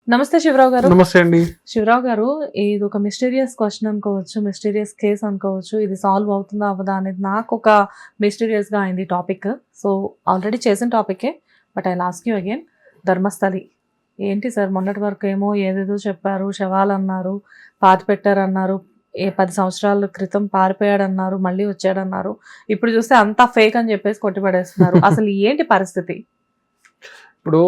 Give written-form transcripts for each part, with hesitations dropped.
నమస్తే శివరావు గారు. నమస్తే అండి. శివరావు గారు, ఇది ఒక మిస్టీరియస్ క్వెషన్ అనుకోవచ్చు, మిస్టీరియస్ కేస్ అనుకోవచ్చు. ఇది సాల్వ్ అవుతుందా అవ్వదా అనేది నాకొక మిస్టీరియస్‌గా అయింది టాపిక్. సో, ఆల్రెడీ చేసిన టాపికే. But I will ask you again. Dharmasthali. ఏంటి సార్ మొన్నటి వరకు ఏమో ఏదేదో చెప్పారు, శవాలన్నారు, పాతిపెట్టారన్నారు, 10 సంవత్సరాల క్రితం పారిపోయాడన్నారు, మళ్ళీ వచ్చాడన్నారు. ఇప్పుడు చూస్తే అంతా ఫేక్ అని చెప్పేసి కొట్టిపడేస్తున్నారు. అసలు ఏంటి పరిస్థితి? ఇప్పుడు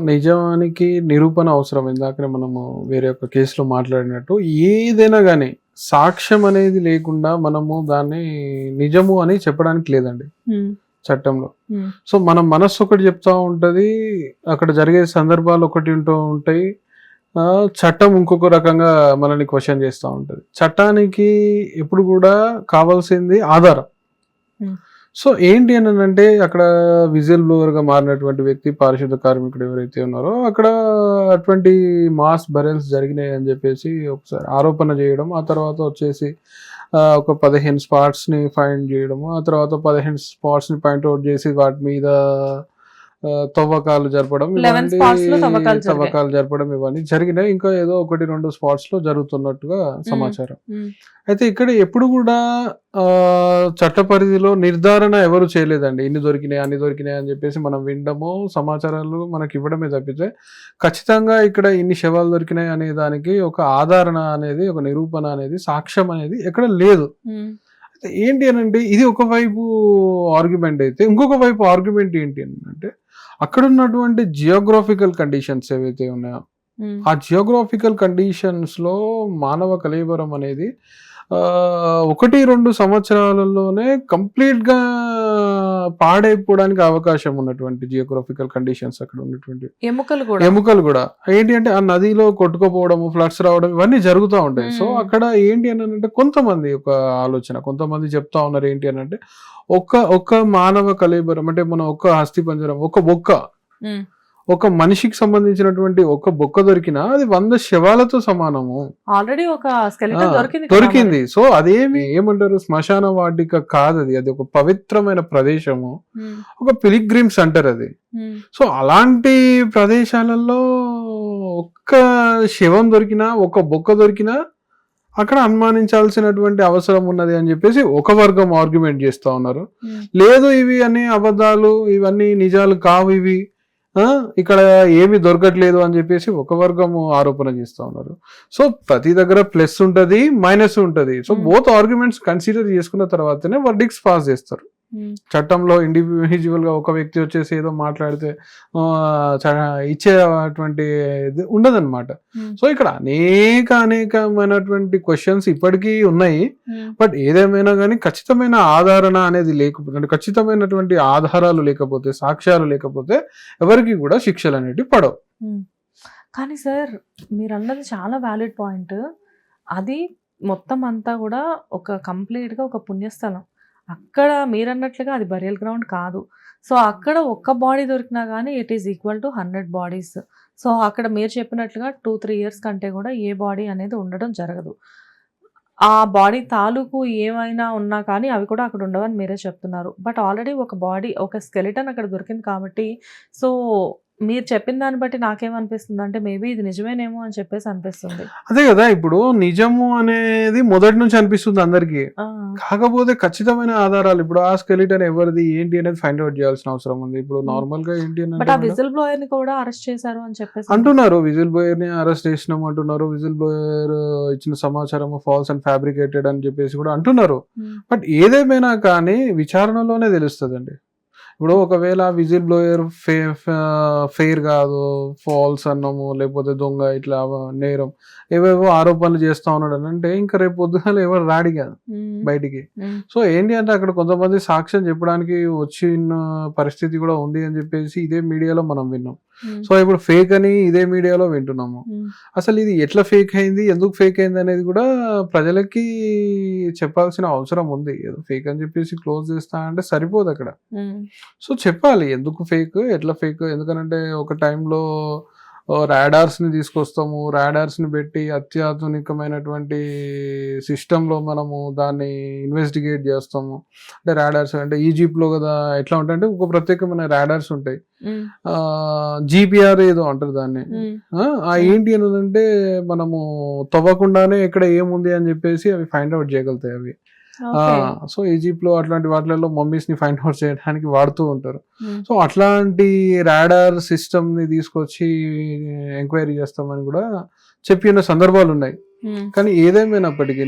నిజానికి నిరూపణ అవసరం. ఇందాకనే మనము వేరే ఒక కేసులో మాట్లాడినట్టు ఏదైనా గానీ సాక్ష్యం అనేది లేకుండా మనము దాన్ని నిజము అని చెప్పడానికి లేదండి హ్మ్. చట్టంలో. హ్మ్. సో, మన మనస్సు ఒకటి చెప్తా ఉంటది. అక్కడ జరిగే సందర్భాలు ఒకటి ఉంటాయి. చట్టం ఇంకొక రకంగా మనల్ని క్వెషన్ చేస్తా ఉంటది. చట్టానికి ఎప్పుడు కూడా కావాల్సింది ఆధారం. హ్మ్. సో, ఏంటి అనంటే అక్కడ విజిల్ బ్లోవర్‌గా మారినటువంటి వ్యక్తి పారిశుద్ధ కార్మికుడు ఎవరైతే ఉన్నారో అక్కడ అటువంటి మాస్ బరియల్స్ జరిగినాయి అని చెప్పేసి ఒకసారి ఆరోపణ చేయడం. ఆ తర్వాత వచ్చేసి ఒక 15 స్పాట్స్‌ని ఫైండ్ చేయడము. ఆ తర్వాత 15 స్పాట్స్‌ని పాయింట్ ఔట్ చేసి వాటి మీద తవ్వకాలు జరపడం 11 స్పాట్స్‌లో తవ్వకాలు జరిగాయి. తవ్వకాలు జరపడం ఇవన్నీ జరిగినాయి. ఇంకా ఏదో 1, 2 స్పాట్స్‌లో జరుగుతున్నట్టుగా హ్మ్. సమాచారం. హ్మ్. అయితే ఇక్కడ ఎప్పుడు కూడా చట్ట పరిధిలో నిర్ధారణ ఎవరు చేయలేదండి. ఇన్ని దొరికినాయి, అన్ని దొరికినాయి అని చెప్పేసి మనం వినడము, సమాచారాలు మనకి ఇవ్వడమే తప్పితే ఖచ్చితంగా ఇక్కడ ఇన్ని శవాలు దొరికినాయి అనే దానికి ఒక ఆధారణ అనేది, ఒక నిరూపణ అనేది, సాక్ష్యం అనేది ఎక్కడ లేదు. హ్మ్. అయితే ఏంటి అనంటే ఇది ఒకవైపు ఆర్గ్యుమెంట్ అయితే, ఇంకొక వైపు ఆర్గ్యుమెంట్ ఏంటి అనంటే అక్కడ ఉన్నటువంటి జియోగ్రాఫికల్ కండిషన్స్ ఏవైతే ఉన్నాయో హ్మ్. ఆ జియోగ్రాఫికల్ కండిషన్స్‌లో మానవ కళేబరం అనేది 1, 2 సంవత్సరాలలోనే కంప్లీట్‌గా పాడైపోవడానికి అవకాశం ఉన్నటువంటి జియోగ్రాఫికల్ కండిషన్స్ అక్కడ ఉన్నటువంటి ఎముకలు కూడా. ఎముకలు గూడా. ఏంటి అంటే ఆ నదిలో కొట్టుకుపోవడము, ఫ్లడ్స్ రావడం ఇవన్నీ జరుగుతా ఉంటాయి. సో, హ్మ్. అక్కడ ఏంటి అనంటే కొంతమంది ఒక ఆలోచన, కొంతమంది చెప్తా ఉన్నారు ఏంటి అనంటే ఒక్క మానవ కళేబరం అంటే మన ఒక్క అస్థిపంజరం, ఒక బొక్క, హ్మ్. ఒక మనిషికి సంబంధించినటువంటి ఒక బొక్క దొరికినా అది 100 శవాలతో సమానము. ఆల్రెడీ ఒక ఆ! స్కెలిటన్ దొరికింది కదా మరి. దొరికింది. సో, అదేమి ఏమంటారు శ్మశాన వాటిక కాదది. అది ఒక పవిత్రమైన ప్రదేశము. హ్మ్. ఒక పిలిగ్రిమ్స్ అంటారది. హ్మ్. సో, అలాంటి ప్రదేశాలలో ఒక్క శవం దొరికినా, ఒక బొక్క దొరికినా అక్కడ అనుమానించాల్సినటువంటి అవసరం ఉన్నది అని చెప్పేసి ఒక వర్గం ఆర్గ్యుమెంట్ చేస్తా ఉన్నారు. హ్మ్. లేదు ఇవి అన్ని అబద్ధాలు, ఇవన్నీ నిజాలు కావు ఇవి. ఇక్కడ ఏమి దొరకట్లేదు అని చెప్పేసి ఒక వర్గము ఆరోపణ చేస్తా ఉన్నారు. సో, ప్రతి దగ్గర ప్లస్ ఉంటది, మైనస్ ఉంటది. సో, బోత్ ఆర్గ్యుమెంట్స్ కన్సిడర్ చేసుకున్న తర్వాతనే వర్డిక్ట్స్ పాస్ చేస్తారు. హ్మ్. చట్టంలో ఇండివిజువల్‌గా ఒక వ్యక్తి వచ్చేసి ఏదో మాట్లాడితే ఇచ్చేటువంటి ఇది ఉండదన్నమాట. హ్మ్. సో, ఇక్కడ అనేకమైనటువంటి క్వెషన్స్ ఇప్పటికీ ఉన్నాయి. హ్మ్. బట్ ఏదేమైనా గానీ ఖచ్చితమైన ఆధారణ అనేది లేకపోతే అంటే ఖచ్చితమైనటువంటి ఆధారాలు లేకపోతే, సాక్ష్యాలు లేకపోతే ఎవరికీ కూడా శిక్షలనేటివి పడవు. హ్మ్. కానీ సార్ మీరన్నది చాలా వాలిడ్ పాయింట్. అది మొత్తం అంతా గూడా ఒక కంప్లీట్‌గా ఒక పుణ్యస్థలం. అక్కడ మీరన్నట్లుగా అది బరియల్ గ్రౌండ్ కాదు. సో, అక్కడ ఒక్క బాడీ దొరికినా గానీ it is equal to 100 bodies. So, అక్కడ మీరు చెప్పినట్లుగా 2, 3 ఇయర్స్ కంటే గూడా ఏ బాడీ అనేది ఉండడం జరగదు. ఆ బాడీ తాలూకు ఏమైనా ఉన్నా కానీ అవి కూడా అక్కడ ఉండవని మీరే చెప్తున్నారు. బట్ ఆల్రెడీ ఒక బాడీ, ఒక స్కెలిటన్ అక్కడ దొరికింది కాబట్టి సో, మీరు చెప్పిన దాన్ని బట్టి నాకేమనిపిస్తుందంటే మేబీ ఇది నిజమేనేమో అని చెప్పేసి అనిపిస్తుంది. అదే గదా! ఇప్పుడు నిజము అనేది మొదటి నుంచి అనిపిస్తుంది అందరికీ. ఆ! కాకపోతే ఖచ్చితమైన ఆధారాలు ఇప్పుడు ఆ స్కెలిటన్ ఎవరిది, ఏంటి అనేది ఫైండ్ ఔట్ చేయాల్సిన అవసరం ఉంది. ఇప్పుడు హ్మ్. నార్మల్‌గా ఏంటి బట్ అనంటే ఆ మేడం విజిల్ బ్లోయర్‌ని కూడా అరెస్ట్ చేశారు అని చెప్పేసి అంటున్నారు. విజిల్ బ్లోయర్‌ని అరెస్ట్ చేసినాం అంటున్నారు. విజిల్ బ్లోయర్ ఇచ్చిన సమాచారం ఫాల్స్ అండ్ ఫ్యాబ్రికేటెడ్ అని చెప్పేసి కూడా అంటున్నారు. హ్మ్. బట్ ఏదేమైనా కానీ విచారణలోనే తెలుస్తదండి. ఇప్పుడు ఒకవేళ విజిల్ బ్లోయర్ ఫెయిర్ కాదు, ఫాల్స్ అన్నము, లేకపోతే దొంగ ఇట్లా నేరం ఏవేవో ఆరోపణలు చేస్తా ఉన్నాడు అంటే ఇంకా రేపు పొద్దుగాల ఎవరు రాడు కాదు హ్మ్. బయటికి. హ్మ్. సో, ఏంటి అంటే అక్కడ కొంతమంది సాక్ష్యం చెప్పడానికి వచ్చిన పరిస్థితి కూడా ఉంది అని చెప్పేసి ఇదే మీడియాలో మనం విన్నాం. హ్మ్. సో, ఇప్పుడు ఫేక్ అని ఇదే మీడియాలో వింటున్నాము. హ్మ్. అసలు ఇది ఎట్లా ఫేక్ అయింది? ఎందుకు ఫేక్ అయింది? అనేది కూడా ప్రజలకి చెప్పాల్సిన అవసరం ఉంది. ఏదో ఫేక్ అని చెప్పేసి క్లోజ్ చేస్తా అంటే సరిపోదక్కడ. హ్మ్. సో, చెప్పాలి ఎందుకు ఫేక్? ఎట్లా ఫేక్? ఎందుకనంటే ఒక టైంలో రాడార్స్ ని తీసుకొస్తాము, రాడార్స్ ని పెట్టి అత్యాధునికమైనటువంటి సిస్టమ్ లో మనము దాన్ని ఇన్వెస్టిగేట్ చేస్తాము. అంటే రాడార్స్ అంటే ఈజిప్ట్ లో కదా ఎట్లా ఉంటాయంటే ఒక ప్రత్యేకమైన రాడార్స్ ఉంటాయి, జీపీఆర్ ఏదో అంటారు దాన్ని. ఏంటి అంటే మనము తవ్వకుండానే ఎక్కడ ఏముంది అని చెప్పేసి అవి ఫైండ్ అవుట్ చేయగలుగుతాయి అవి. సో ఈజిప్ట్ లో అట్లాంటి వాటిలలో మమ్మీస్ ని ఫైండ్ అవుట్ చేయడానికి వాడుతూ ఉంటారు. సో అట్లాంటి రాడార్ సిస్టమ్ ని తీసుకొచ్చి ఎంక్వైరీ చేస్తామని కూడా చెప్పిన సందర్భాలు ఉన్నాయి. కానీ ఏదేమైనప్పటికీ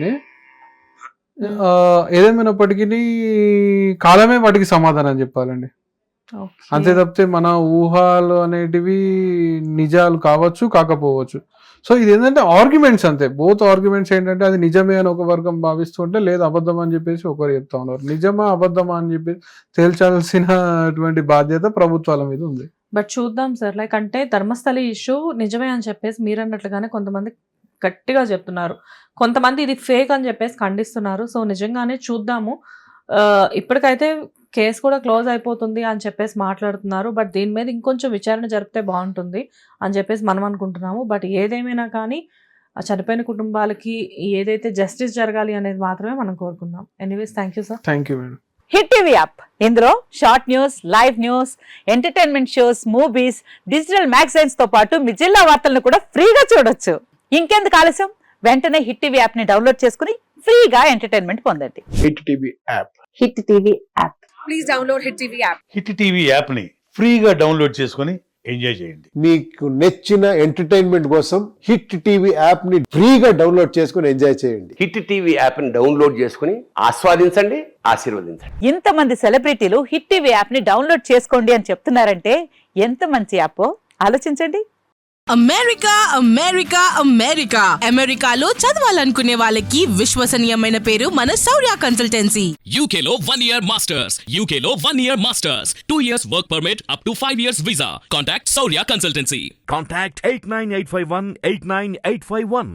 కాలమే వాటికి సమాధానం చెప్పాలండి. అంతే తప్పితే మన ఊహలు అనేటివి నిజాలు కావచ్చు కాకపోవచ్చు. సో ఇది ఏంటంటే ఆర్గ్యుమెంట్స్ అంతే. బోత్ ఆర్గ్యుమెంట్స్ ఏంటంటే అది నిజమే అని ఒక వర్గం భావిస్తుంటే, లేదు అబద్ధం అని చెప్పేసి ఒకరు చెప్తా ఉన్నారు. నిజమా అబద్ధమా అని చెప్పేసి తేల్చాల్సినటువంటి బాధ్యత ప్రభుత్వాల మీద ఉంది. బట్ చూద్దాం సార్, లైక్ అంటే ధర్మస్థలి ఇష్యూ నిజమే అని చెప్పేసి మీరు అన్నట్లుగానే కొంతమంది గట్టిగా చెప్తున్నారు, కొంతమంది ఇది ఫేక్ అని చెప్పేసి ఖండిస్తున్నారు. సో నిజంగానే చూద్దాము. ఇప్పటికైతే కేసు కూడా క్లోజ్ అయిపోతుంది అని చెప్పేసి మాట్లాడుతున్నారు. బట్ దీని మీద ఇంకొంచెం విచారణ జరిపితే బాగుంటుంది అని చెప్పేసి మనం అనుకుంటున్నాము. బట్ ఏదేమైనా కానీ ఆ చనిపోయిన కుటుంబాలకి ఏదైతే జస్టిస్ జరగాలి అనేది మాత్రమే మనం కోరుకుందాం. Anyways thank you sir. Thank you madam. Hit TV app, ఇందులో short news, live news, entertainment shows, movies, digital magazines తో పాటు మీ జిల్లా వార్తలను కూడా ఫ్రీగా చూడొచ్చు. ఇంకెందుకు ఆలస్యం, వెంటనే హిట్ టీవీ యాప్ ని డౌన్లోడ్ చేసుకుని ఫ్రీగా ఎంటర్టైన్మెంట్ పొందండి. Hit TV app. Hit TV app. Please download hit TV app. Hit TV app ని ఫ్రీగా డౌన్లోడ్ చేసుకొని ఎంజాయ్ చేయండి. మీకు నచ్చిన ఎంటర్టైన్మెంట్ కోసం హిట్ టీవీ యాప్ ని ఫ్రీగా డౌన్లోడ్ చేసుకుని ఎంజాయ్ చేయండి. హిట్ టీవీ యాప్ ని డౌన్లోడ్ చేసుకుని ఆస్వాదించండి, ఆశీర్వదించండి. ఇంతమంది సెలబ్రిటీలు హిట్ టీవీ యాప్ ని డౌన్లోడ్ చేసుకోండి అని చెప్తున్నారంటే ఎంత మంచి యాప్ ఆలోచించండి. అమెరికా అమెరికా అమెరికా అమెరికాలో చదవాలనుకునే వాళ్ళకి విశ్వసనీయమైన పేరు మన శౌర్య కన్సల్టెన్సీ. UK లో 1 year masters, UK లో 1 year masters, 2 years work permit up to 5 years visa. Contact Saurya Consultancy. Contact 89851 89851.